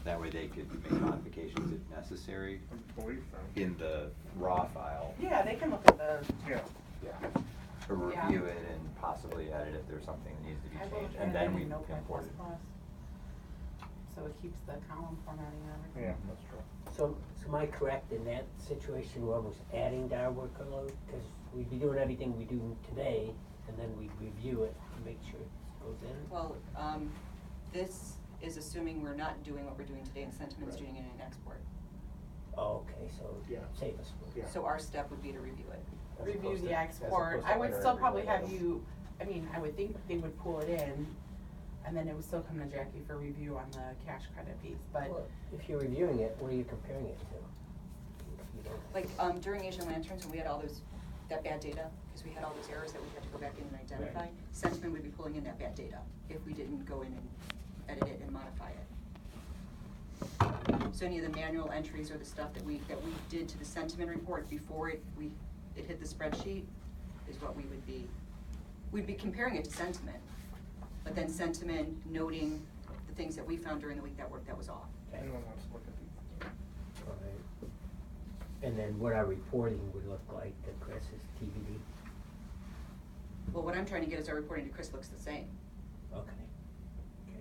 That way they could make modifications if necessary I believe so. in the raw file. Yeah, they can look at the, Yeah. Yeah. Or review it and possibly edit if there's something that needs to be I will changed, try and to then do we Notepad++. import it. So it keeps the column formatting and everything. Yeah, that's true. So am I correct in that situation, we're almost adding to our workload? Because we'd be doing everything we do today, and then we'd review it to make sure it goes in? Well, this is assuming we're not doing what we're doing today and Sentiment's doing it in an export. Oh, okay, so Yeah. save us work. Yeah. So our step would be to review it. As Review opposed the to- as export, opposed to I would enter still every probably line have item. you, I mean, I would think they would pull it in, and then it would still come to Jackie for review on the cash credit piece, but. Well, if you're reviewing it, what are you comparing it to? If you don't- Like, during Asian Lanterns, when we had all that bad data, because we had all those errors that we had to go back in and identify, Right. Sentiment would be pulling in that bad data if we didn't go in and edit it and modify it. So any of the manual entries or the stuff that we did to the Sentiment report before it hit the spreadsheet is what we'd be comparing it to Sentiment, but then Sentiment noting the things that we found during the week that was off. Okay. Anyone wants to look at these? All right. And then what our reporting would look like to Chris is TBD? Well, what I'm trying to get is our reporting to Chris looks the same. Okay. Okay.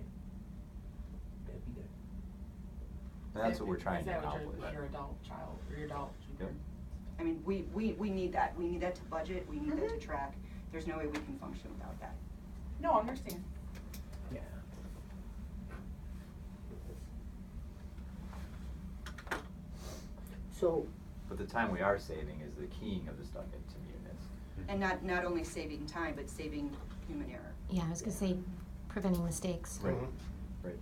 That'd be good. And that's what we're trying to Is that what accomplish. your adult child, or your adult Yep. children? I mean, we need that. We need that to budget, we need that to track. There's no way we can function without that. No, I understand. Yeah. So, But the time we are saving is the keying of the stuff into munis. And not only saving time, but saving human error. Yeah, I was gonna say preventing mistakes. Right. Mhm. Right.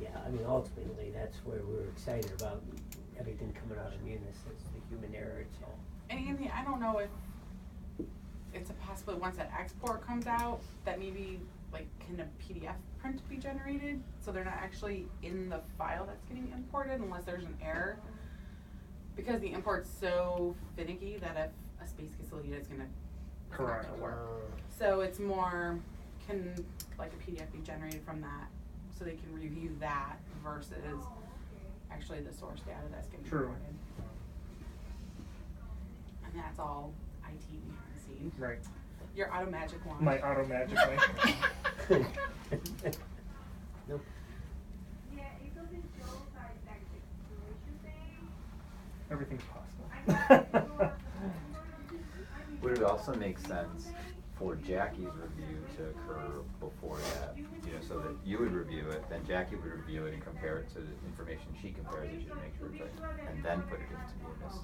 yeah, I mean, ultimately, that's where we're excited about everything coming out of Munis, is the human error, it's all. And Anthony, I don't know if it's a possibility, once that export comes out, that maybe, like, can a PDF print be generated? So they're not actually in the file that's getting imported unless there's an error? Because the import's so finicky that if a space gets deleted, it's not Correct. gonna work. So it's more, can like a PDF be generated from that, so they can review that versus actually the source data that's getting True. imported? And that's all IT behind the scenes. Right. Your auto magic wand. My auto magic line. Nope. Yeah, it doesn't show like the expiration thing. Everything's possible. Would it also make sense for Jackie's review to occur before that? You know, so that you would review it, then Jackie would review it and compare it to the information she compares it to make sure it's right, and then put it into munis.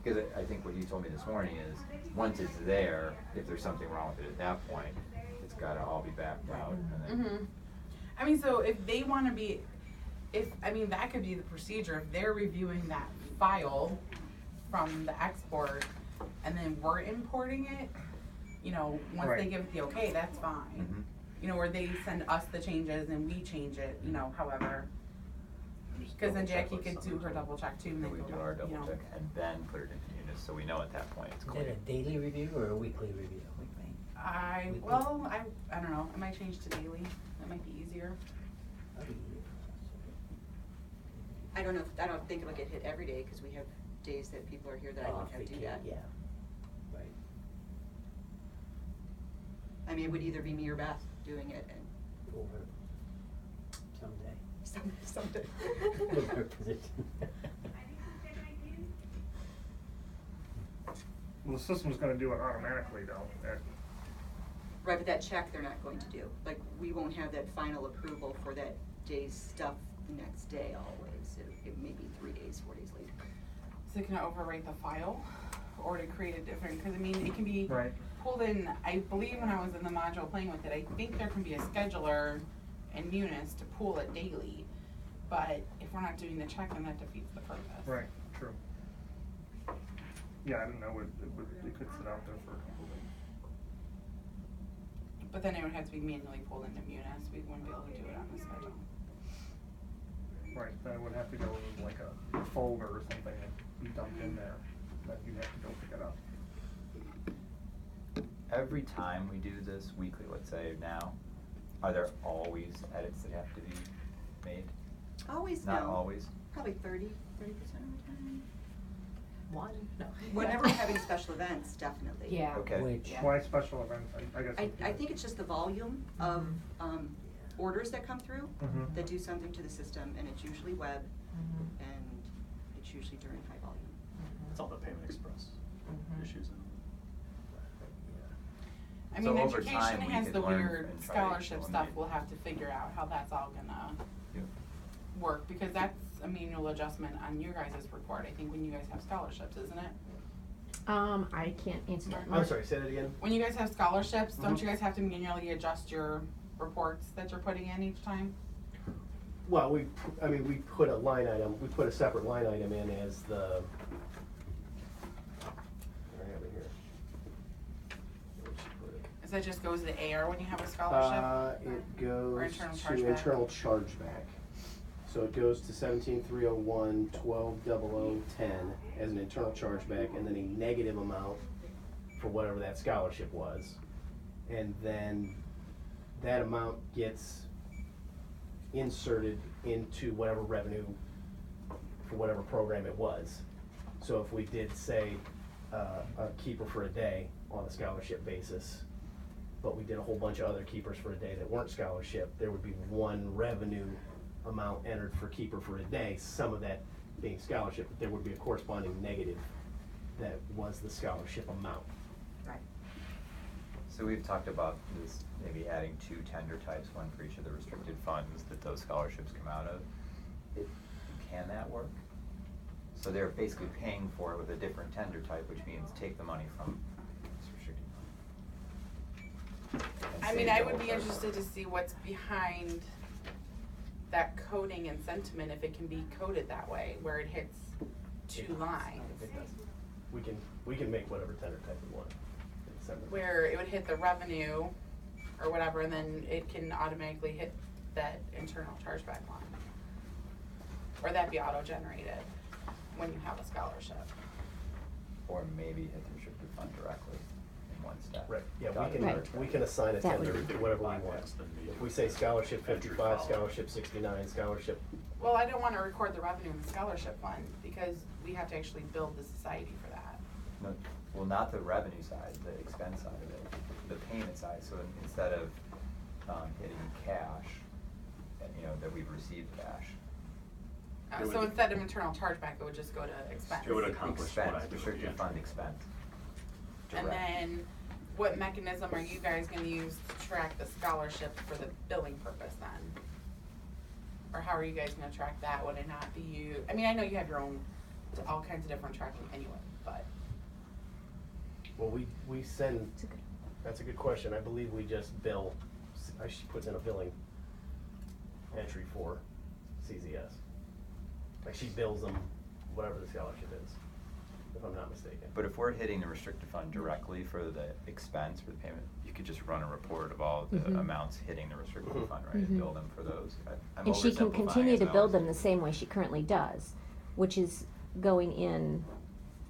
Because I think what you told me this morning is, once it's there, if there's something wrong with it at that point, it's gotta all be backed out and then. Mm-hmm. I mean, so if they wanna be, that could be the procedure, if they're reviewing that file from the export and then we're importing it, you know, once they Right. give it the okay, that's fine. Mhm. You know, where they send us the changes and we change it, you know, however. Cause then Jackie could do her double check too and Then then we go do our back, you double know. check and then put it into munis, so we know at that point it's Is clean. that a daily review or a weekly review? I Weekly. don't know, it might change to daily, that might be easier. That'd be- I don't think it'll get hit every day, because we have days that people are here that I Oh, don't have if to we do that. can, yeah, right. I mean, it would either be me or Beth doing it, and Over someday. someday. With her position. Well, the system's gonna do it automatically though. Right, but that check they're not going to do. Like, we won't have that final approval for that day's stuff the next day always. It may be 3 days, 4 days later. So can I overwrite the file or to create a different, cause I mean, it can be Right. pulled in, I believe when I was in the module playing with it, I think there can be a scheduler in Munis to pull it daily. But if we're not doing the check, then that defeats the purpose. Right, true. Yeah, I don't know, it could sit out there for a couple of days. But then it would have to be manually pulled into Munis, we wouldn't be able to do it on the schedule. Right, then it would have to go in like a folder or something and be dumped in there, then you'd have to go pick it up. Every time we do this weekly, let's say now, are there always edits that have to be made? Always Not no. always? Probably 30% of the time. One, no. Whenever we're having special events, definitely. Yeah. Okay. Which, Yeah. Why special events, I guess. I think it's just the volume of, orders that come through Mhm. that do something to the system, and it's usually web, Mhm. and it's usually during high volume. It's all the Payment Express Mhm. issues. I So mean, over education time, we has could the learn weird and try to scholarship stuff, eliminate- we'll have to figure out how that's all gonna Yeah. work, because that's a manual adjustment on your guys' report, I think, when you guys have scholarships, isn't it? I can't answer that. I'm sorry, say that again? When you guys have scholarships, don't Mhm. you guys have to manually adjust your reports that you're putting in each time? Well, we put a line item, we put a separate line item in as the, I have it here. Where'd she put it? Is that just goes to AR when you have a scholarship? It goes internal to chargeback? internal chargeback. So it goes to 17,301, 12,0010 as an internal chargeback, and then a negative amount for whatever that scholarship was. And then that amount gets inserted into whatever revenue for whatever program it was. So if we did, say, a keeper for a day on a scholarship basis, but we did a whole bunch of other keepers for a day that weren't scholarship, there would be one revenue amount entered for keeper for a day, some of that being scholarship, but there would be a corresponding negative that was the scholarship amount. Right. So we've talked about this, maybe adding 2 tender types, one for each of the restricted funds that those scholarships come out of. Can that work? So they're basically paying for it with a different tender type, which means take the money from this restricted fund. and I save mean, the I whole would be chargeback. interested to see what's behind that coding and sentiment, if it can be coded that way, where it hits 2 lines. It does. We can make whatever tender type we want. and send it. Where it would hit the revenue or whatever, and then it can automatically hit that internal chargeback line. Or that'd be auto-generated when you have a scholarship. Or maybe hit the restricted fund directly in one step. Right, yeah, Got it. we can assign a That tender would- to whatever we want. If we say scholarship 55, scholarship 69, scholarship, Well, I don't wanna record the revenue in the scholarship fund, because we have to actually build the society for that. No, well, not the revenue side, the expense side of it, the payment side, so instead of, hitting cash, that we've received cash. It So would- instead of internal chargeback, it would just go to expense. It would accomplish what I Expense, do. restricted fund expense. And Direct. then, what mechanism are you guys gonna use to track the scholarship for the billing purpose then? Or how are you guys gonna track that? Would it not be you, I mean, I know you have your own, all kinds of different tracking anyway, but. well, we send, It's a good- that's a good question, I believe we just bill, she puts in a billing entry for CZS. Like she bills them whatever the scholarship is, if I'm not mistaken. But if we're hitting the restricted fund directly for the expense, for the payment, you could just run a report of all the Mhm. amounts hitting the restricted Mhm. fund, right, and Mhm. bill them for those. I'm And she can oversimplifying continue it, to but build them the same way she currently does, which is going in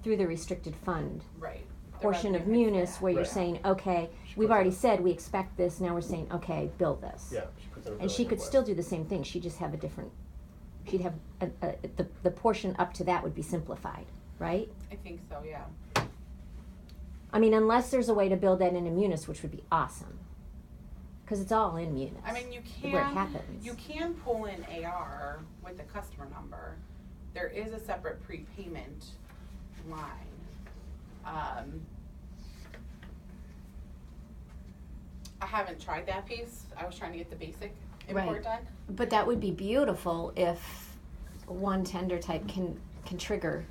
through the restricted fund Right. The portion of revenue hits munis that. where you're Right. saying, okay, She we've puts already in- said we expect this, now we're saying, okay, bill this. Yeah, she puts in a billing And she could request. still do the same thing, she'd just have a different, she'd have, the portion up to that would be simplified, right? I think so, yeah. I mean, unless there's a way to build that into munis, which would be awesome. Cause it's all in munis. I mean, you Where it can, happens. you can pull in AR with the customer number. There is a separate prepayment line. I haven't tried that piece. I was trying to get the basic import Right. done. But that would be beautiful if one tender type can trigger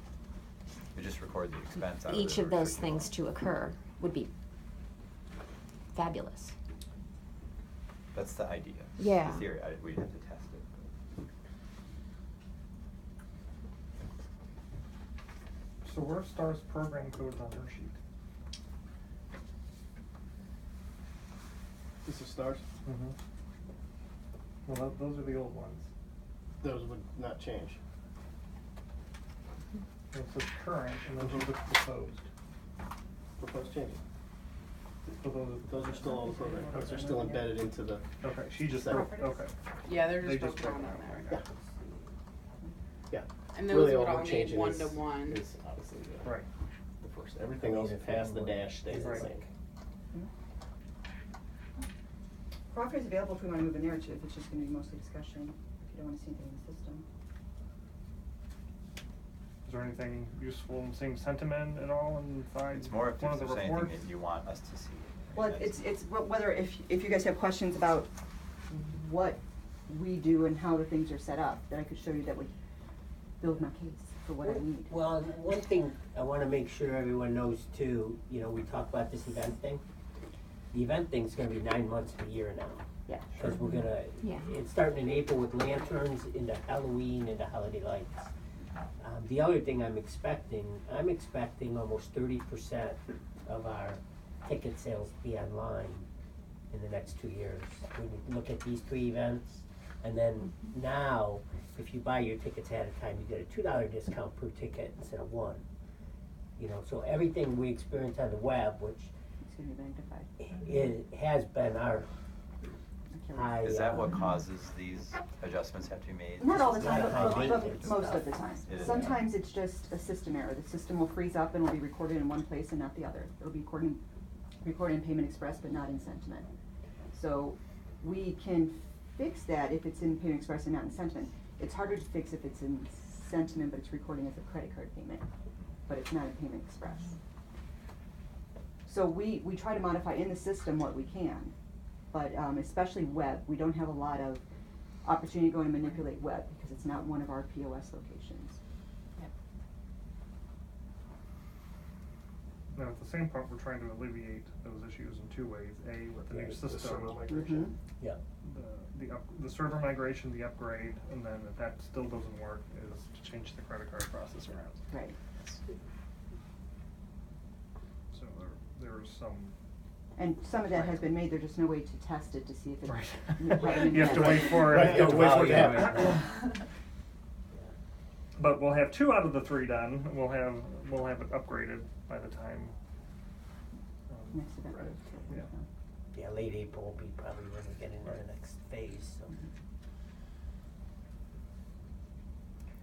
We just record the expense out of each the of those restricted things fund. to occur, would be fabulous. That's the idea. Yeah. The theory, we'd have to test it. So where's STAR's program codes on your sheet? This is stars, Mm-hmm. Well, those are the old ones. those would not change. And so it's current, and then you look proposed. Proposed changes. Those are still all the program codes, they're still embedded into the, Okay, she just, Second. okay. Yeah, they're They just just broken broke down it in out. there. yeah. And Really those all would we're all need changing one is- to one. Is obviously Right. the first, everything else past the dash stays the Right. same. Crawford is available if we wanna move in there too, if it's just gonna be mostly discussion, if you don't wanna see anything in the system. Is there anything useful in seeing sentiment at all inside It's more if one of there's the anything reports? that you want us to see. Well, it's whether, if you guys have questions about what we do and how the things are set up, that I could show you that would build my case for what I need. Well, one thing I wanna make sure everyone knows too, you know, we talk about this event thing. The event thing's gonna be 9 months to a year now. Yeah. Cause we're gonna, Yeah. it's starting in April with lanterns, into Halloween, into holiday lights. The other thing I'm expecting almost 30% of our ticket sales to be online in the next 2 years. When you look at these 3 events, and then now, if you buy your tickets ahead of time, you get a $2 discount per ticket instead of 1. You know, so everything we experience on the web, which It's gonna be magnified. it has been our high. Is that what causes these adjustments have to be made? Not all the It's time, not high but maintenance most stuff. of the time. It is. Sometimes it's just a system error. The system will freeze up and will be recorded in one place and not the other. It'll be recorded in Payment Express, but not in Sentiment. So we can fix that if it's in Payment Express and not in Sentiment. It's harder to fix if it's in Sentiment, but it's recording as a credit card payment, but it's not in Payment Express. So we try to modify in the system what we can, but especially web, we don't have a lot of opportunity to go and manipulate web because it's not one of our POS locations. Now, at the same point, we're trying to alleviate those issues in 2 ways. A, with the new Right, the system. server migration. Yeah. The server migration, the upgrade, and then if that still doesn't work, is to change the credit card process around. Right. So there's some. And some of that has been made, there's just no way to test it to see if it's. Right. You have to wait for it. Right, you have to wait for it to Yeah. happen. But we'll have 2 out of the 3 done. We'll have it upgraded by the time. Next event. Right. Yeah. Yeah, late April will be probably when we get into the next phase, so.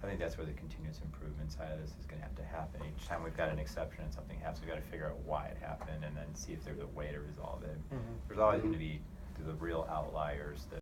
I think that's where the continuous improvement side of this is gonna have to happen. Each time we've got an exception and something happens, we've gotta figure out why it happened and then see if there's a way to resolve it. Mhm. There's always gonna be the real outliers that